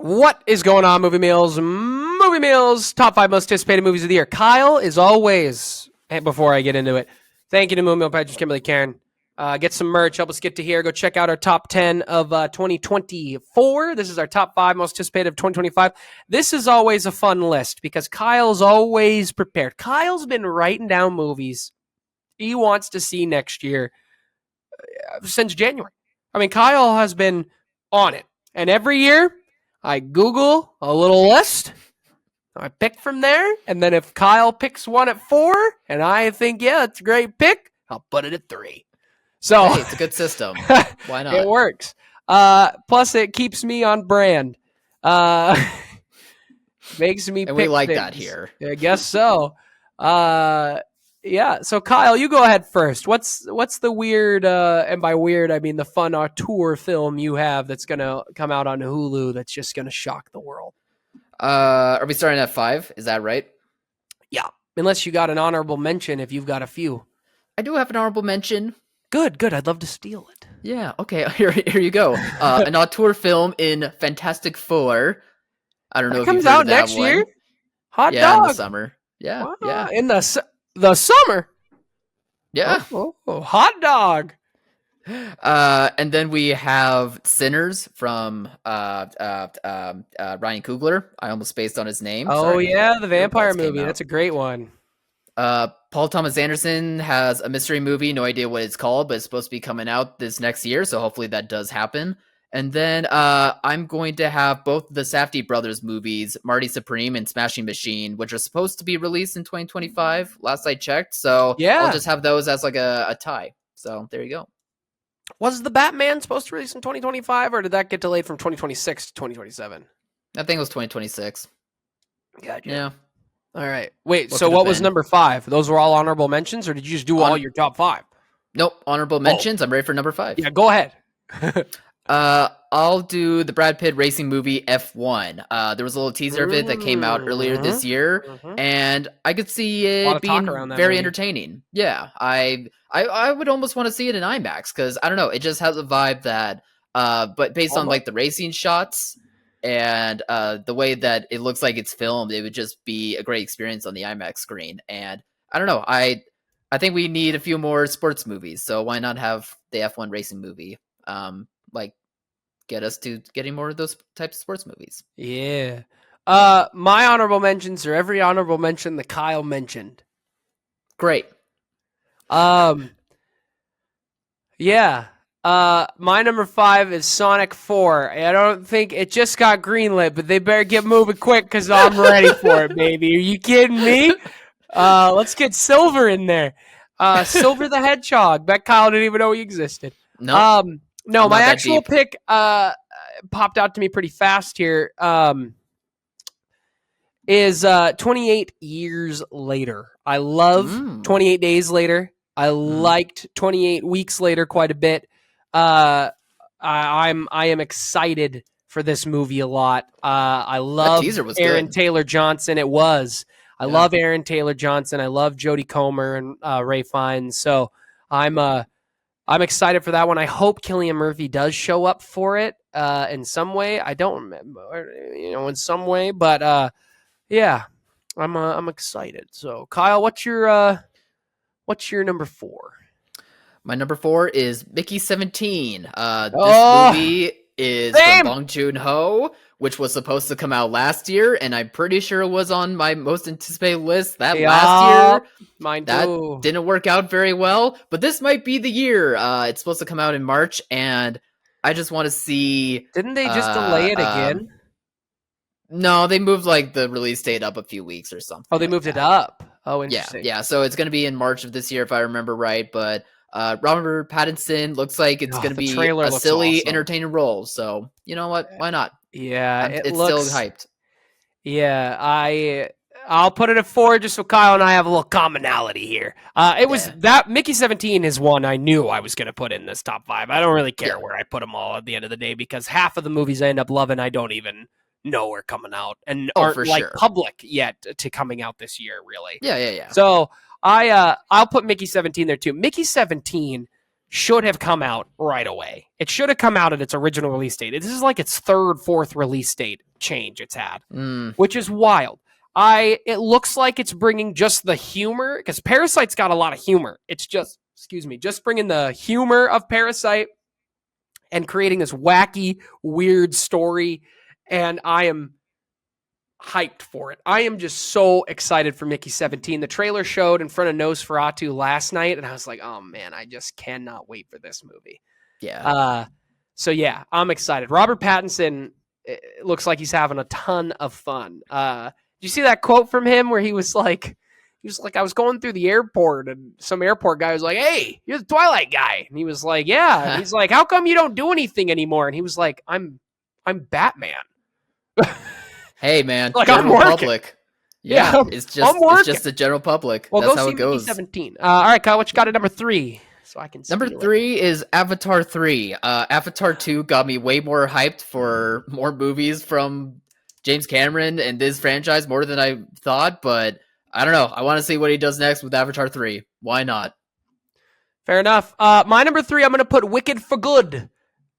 What is going on, Movie Meals? Movie Meals, top 5 most anticipated movies of the year. Kyle, as always, before I get into it, thank you to Movie Meal Patrons, Kimberly, Karen. Get some merch, help us get to here. Go check out our top 10 of 2024. This is our top 5 most anticipated of 2025. This is always a fun list because Kyle's always prepared. Kyle's been writing down movies he wants to see next year since January. I mean, Kyle has been on it. And every year, I Google a little list. I pick from there. And then if Kyle picks one at 4 and I think, yeah, it's a great pick, I'll put it at 3. So hey, it's a good system. Why not? It works. Plus, it keeps me on brand. Makes me and pick we like things. that here. I guess so. Yeah. So Kyle, you go ahead first. What's the weird, and by weird I mean the fun auteur film you have that's gonna come out on Hulu that's just gonna shock the world? Are we starting at 5? Is that right? Yeah. Unless you got an honorable mention, if you've got a few. I do have an honorable mention. Good. I'd love to steal it. Yeah. Okay. Here you go. An auteur film in Fantastic Four. I don't know That if comes you've heard out of that next one. year. Hot Yeah, in dog. the summer. Yeah. Wow. Yeah. In the summer. Yeah. Oh, hot dog. And then we have Sinners from Ryan Coogler. I almost spaced on his name. Oh, Sorry, yeah, the vampire earbuds came movie. out. That's a great one. Paul Thomas Anderson has a mystery movie. No idea what it's called, but it's supposed to be coming out this next year. So hopefully that does happen. And then I'm going to have both the Safdie brothers movies, Marty Supreme and Smashing Machine, which are supposed to be released in 2025. Last I checked. So Yeah. I'll just have those as like a tie. So there you go. Was the Batman supposed to release in 2025, or did that get delayed from 2026 to 2027? I think it was 2026. Gotcha. Yeah. All right. Wait, What so could have what was been? number 5? Those were all honorable mentions, or did you just do all your top 5? Nope. Honorable mentions. I'm ready for number 5. Yeah, go ahead. I'll do the Brad Pitt racing movie F1. There was a little teaser of it that came out earlier this year, and I could see lot it of talk being around that very movie. entertaining. Yeah, I would almost want to see it in IMAX because I don't know, it just has a vibe that, but based on like the racing shots and the way that it looks like it's filmed, it would just be a great experience on the IMAX screen. And I don't know, I think we need a few more sports movies, so why not have the F1 racing movie? Like get us to getting more of those types of sports movies. Yeah. My honorable mentions are every honorable mention that Kyle mentioned. Great. Yeah. My number 5 is Sonic 4. I don't think it just got greenlit, but they better get moving quick because I'm ready for it, baby. Are you kidding me? Let's get Silver in there. Silver the Hedgehog. Bet Kyle didn't even know he existed. No. No, my that actual deep. pick popped out to me pretty fast here. Is 28 Years Later. I love 28 Days Later. I liked 28 Weeks Later quite a bit. I am excited for this movie a lot. I love Aaron Taylor Johnson. It was. I love Aaron Taylor Johnson. I love Jodie Comer and Ray Fiennes. So I'm excited for that one. I hope Cillian Murphy does show up for it in some way. I don't remember, in some way, but yeah, I'm excited. So Kyle, what's your number 4? My number 4 is Mickey 17. This movie is from Bong Joon-ho, which was supposed to come out last year, and I'm pretty sure it was on my most anticipated list last year. Mine that too. didn't work out very well, but this might be the year. It's supposed to come out in March, and I just want to see... Didn't they just delay it again? No, they moved like the release date up a few weeks or something. Oh, they moved it up. Oh, interesting. Yeah. So it's going to be in March of this year, if I remember right, but... Robert Pattinson looks like it's going to be a silly, entertaining role. So, you know what? Why not? Yeah, it's still hyped. Yeah, I'll put it at 4 just so Kyle and I have a little commonality here. It was that Mickey 17 is one I knew I was going to put in this top 5. I don't really care where I put them all at the end of the day because half of the movies I end up loving I don't even know are coming out and aren't public yet to coming out this year, really. Yeah. So I'll put Mickey 17 there too. Mickey 17 should have come out right away. It should have come out at its original release date. This is like its 3rd, 4th release date change it's had, Mm, which is wild. It looks like it's bringing just the humor, because Parasite's got a lot of humor. It's just, just bringing the humor of Parasite and creating this wacky, weird story. And I am hyped for it. I am just so excited for Mickey 17. The trailer showed in front of Nosferatu last night, and I was like, oh man, I just cannot wait for this movie. yeah. So yeah, I'm excited. Robert Pattinson, it looks like he's having a ton of fun. Did you see that quote from him where he was like, I was going through the airport and some airport guy was like, hey, you're the Twilight guy. And he was like, yeah. And he's like, how come you don't do anything anymore? And he was like, I'm Batman. Hey man, Like, general I'm working. public. Yeah, it's just the general public. Well, That's go how see it goes. Mickey 17. All right, Kyle, what you got at number 3? So I can Number 3 is Avatar 3. Avatar 2 got me way more hyped for more movies from James Cameron and this franchise more than I thought, but I don't know. I want to see what he does next with Avatar 3. Why not? Fair enough. My number 3, I'm going to put Wicked for Good.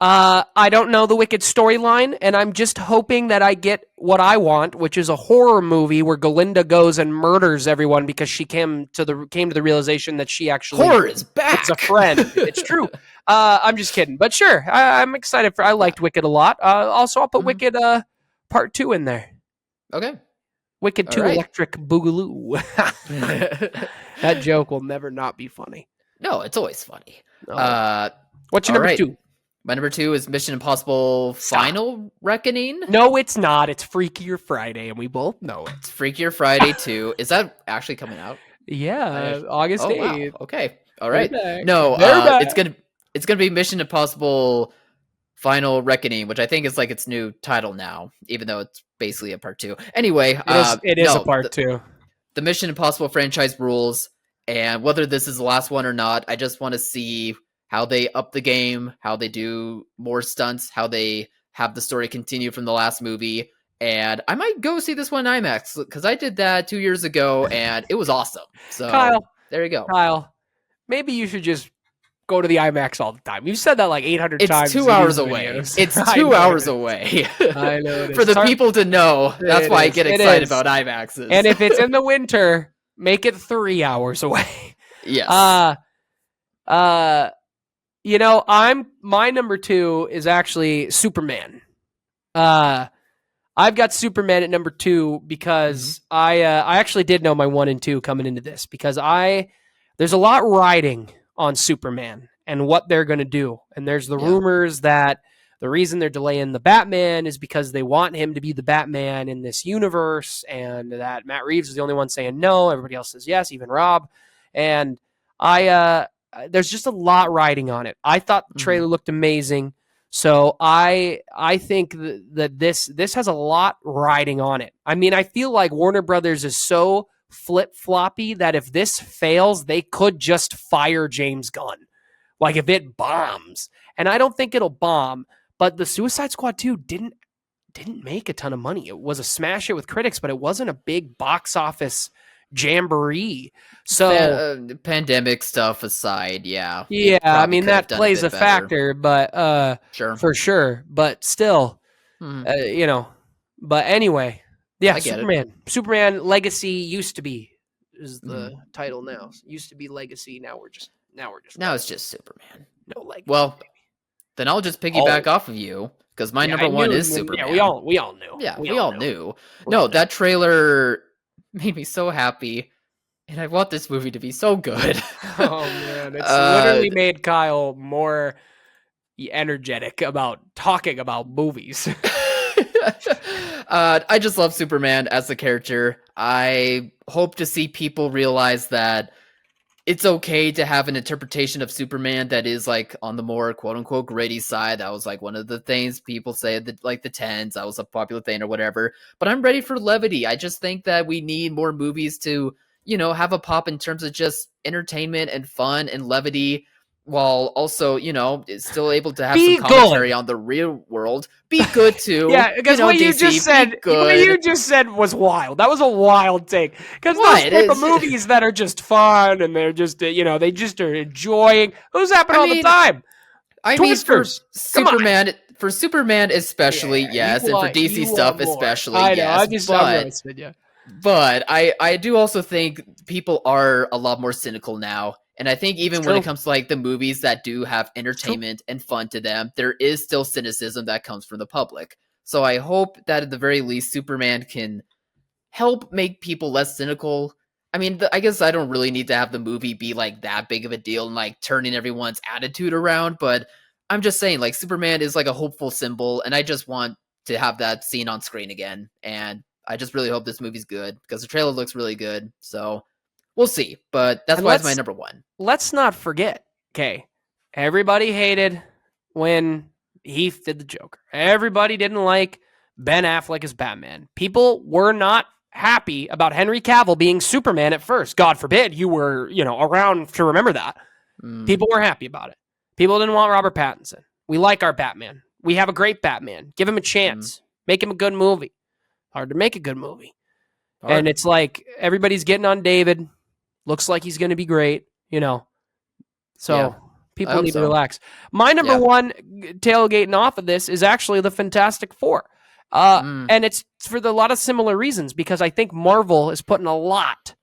I don't know the Wicked storyline, and I'm just hoping that I get what I want, which is a horror movie where Galinda goes and murders everyone because she came to the realization that she actually Horror is back. is a friend. It's true. I'm just kidding, but sure, I'm excited for. I liked Wicked a lot. Also, I'll put Wicked Part 2 in there. Okay. Wicked 2 All right. Electric Boogaloo. That joke will never not be funny. No, it's always funny. Oh. What's your all number right. 2? My number 2 is Mission Impossible Final Reckoning. No, it's not. It's Freakier Friday, and we both know it. It's Freakier Friday 2. Is that actually coming out? Yeah, August 8th. Wow. Okay. All right. Back. No, Back. it's gonna be Mission Impossible Final Reckoning, which I think is like its new title now, even though it's basically a part 2. Anyway, It is a part 2. The Mission Impossible franchise rules, and whether this is the last one or not, I just want to see how they up the game, how they do more stunts, how they have the story continue from the last movie. And I might go see this one in IMAX because I did that 2 years ago and it was awesome. So Kyle, there you go. Kyle, maybe you should just go to the IMAX all the time. You've said that like 800 times. It's 2 hours away. Videos. It's 2 hours away. I know it is. For the people to know, that's why I get excited is. about IMAXs. And if it's in the winter, make it 3 hours away. Yes. You know, my number 2 is actually Superman. I've got Superman at number 2 because I actually did know my 1 and 2 coming into this because there's a lot riding on Superman and what they're going to do. And there's the rumors that the reason they're delaying the Batman is because they want him to be the Batman in this universe and that Matt Reeves is the only one saying no. Everybody else says yes, even Rob. And there's just a lot riding on it. I thought the trailer looked amazing. So I think that this has a lot riding on it. I mean, I feel like Warner Brothers is so flip-floppy that if this fails, they could just fire James Gunn. Like if it bombs. And I don't think it'll bomb, but the Suicide Squad 2 didn't make a ton of money. It was a smash hit with critics, but it wasn't a big box office jamboree. So pandemic stuff aside, yeah. I mean that plays a factor, but sure. For sure. But still, you know. But anyway, yeah, Superman Legacy used to be is the title now. Used to be Legacy. Now it's just Superman. No Legacy. Well, then I'll just piggyback off of you because my number 1 is Superman. Yeah, we all knew. Yeah, we all knew. No, that trailer made me so happy, and I want this movie to be so good. Oh man, it's literally made Kyle more energetic about talking about movies. I just love Superman as a character. I hope to see people realize that it's okay to have an interpretation of Superman that is like on the more quote unquote gritty side. That was like one of the things people say that like the tens, that was a popular thing or whatever. But I'm ready for levity. I just think that we need more movies to, you know, have a pop in terms of just entertainment and fun and levity, while also, you know, still able to have some commentary on the real world. Be good too. Yeah, because what you just said was wild. That was a wild take. Because those type of movies that are just fun and they're just, you know, they just are enjoying. Those happen all the time. I mean, for for Superman especially, yes, and for DC stuff especially, I know. yes. I'm roasting you. But I do also think people are a lot more cynical now. And I think even when it comes to like the movies that do have entertainment and fun to them, there is still cynicism that comes from the public. So I hope that at the very least, Superman can help make people less cynical. I mean, I guess I don't really need to have the movie be like that big of a deal and like turning everyone's attitude around. But I'm just saying, like, Superman is like a hopeful symbol, and I just want to have that seen on screen again. And I just really hope this movie's good because the trailer looks really good. So we'll see. But that's why it's my number one. Let's not forget, okay, everybody hated when Heath did the Joker. Everybody didn't like Ben Affleck as Batman. People were not happy about Henry Cavill being Superman at first. God forbid you were, around to remember that. People were happy about it. People didn't want Robert Pattinson. We like our Batman. We have a great Batman. Give him a chance. Make him a good movie. Hard to make a good movie. Hard. And it's like everybody's getting on David. Looks like he's going to be great, So people need to relax. My number one tailgating off of this is actually the Fantastic Four. And it's for a lot of similar reasons because I think Marvel is putting a lot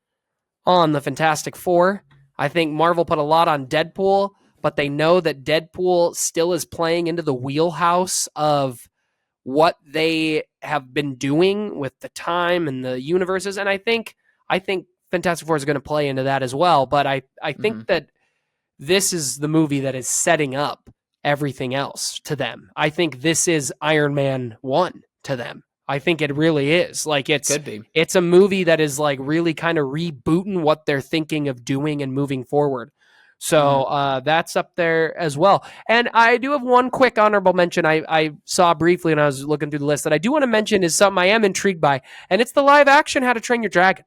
on the Fantastic Four. I think Marvel put a lot on Deadpool, but they know that Deadpool still is playing into the wheelhouse of what they have been doing with the time and the universes. And I think Fantastic Four is going to play into that as well. But I think that this is the movie that is setting up everything else to them. I think this is Iron Man 1 to them. I think it really is. Like it's a movie that is like really kind of rebooting what they're thinking of doing and moving forward. So that's up there as well. And I do have one quick honorable mention I saw briefly when I was looking through the list that I do want to mention is something I am intrigued by, and it's the live action How to Train Your Dragon.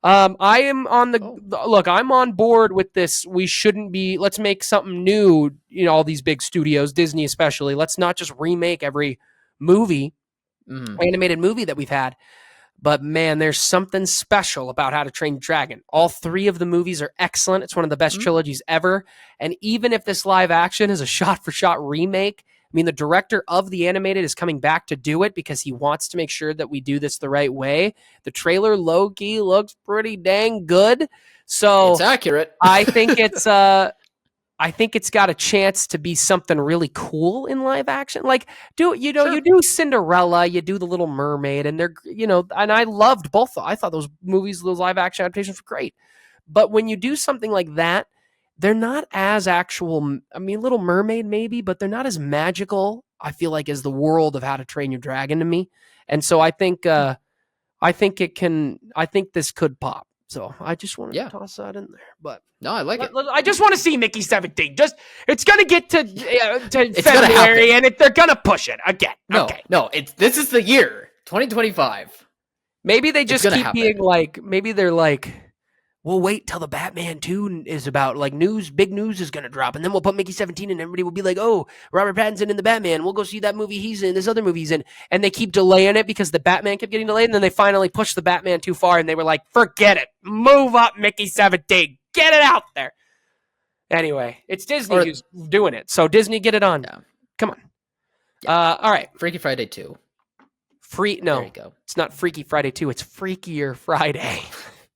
I am on look, I'm on board with this. Let's make something new, all these big studios, Disney especially. Let's not just remake every animated movie that we've had. But man, there's something special about How to Train Your Dragon. All three of the movies are excellent. It's one of the best trilogies ever. And even if this live action is a shot-for-shot remake, I mean, the director of the animated is coming back to do it because he wants to make sure that we do this the right way. The trailer low-key looks pretty dang good. So it's accurate. I think it's got a chance to be something really cool in live action. Like, you do Cinderella, you do The Little Mermaid, and they're, and I loved both. I thought those live action adaptations were great. But when you do something like that, they're not as actual. I mean, Little Mermaid maybe, but they're not as magical, I feel like, as the world of How to Train Your Dragon to me. And so I think this could pop. So I just want to toss that in there. But no, I like it. I just want to see Mickey 17. It's going to get to February, and they're going to push it again. No, this is the year 2025. Maybe they just keep being like. Maybe they're like, we'll wait till the Batman 2 is about, like, big news is going to drop, and then we'll put Mickey 17 and everybody will be like, oh, Robert Pattinson in the Batman. We'll go see that movie he's in, this other movie he's in. And they keep delaying it because the Batman kept getting delayed, and then they finally pushed the Batman too far, and they were like, forget it. Move up Mickey 17. Get it out there. Anyway, it's Disney who's doing it. So Disney, get it on. Yeah. Come on. Yeah. All right. Freaky Friday 2. No, there you go. It's not Freaky Friday 2. It's Freakier Friday.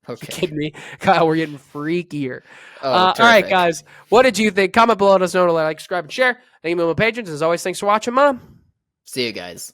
Okay. You kidding me? Kyle, we're getting freakier. All right, guys. What did you think? Comment below. Let us know. Like, subscribe, and share. Thank you, my patrons. As always, thanks for watching, Mom. See you guys.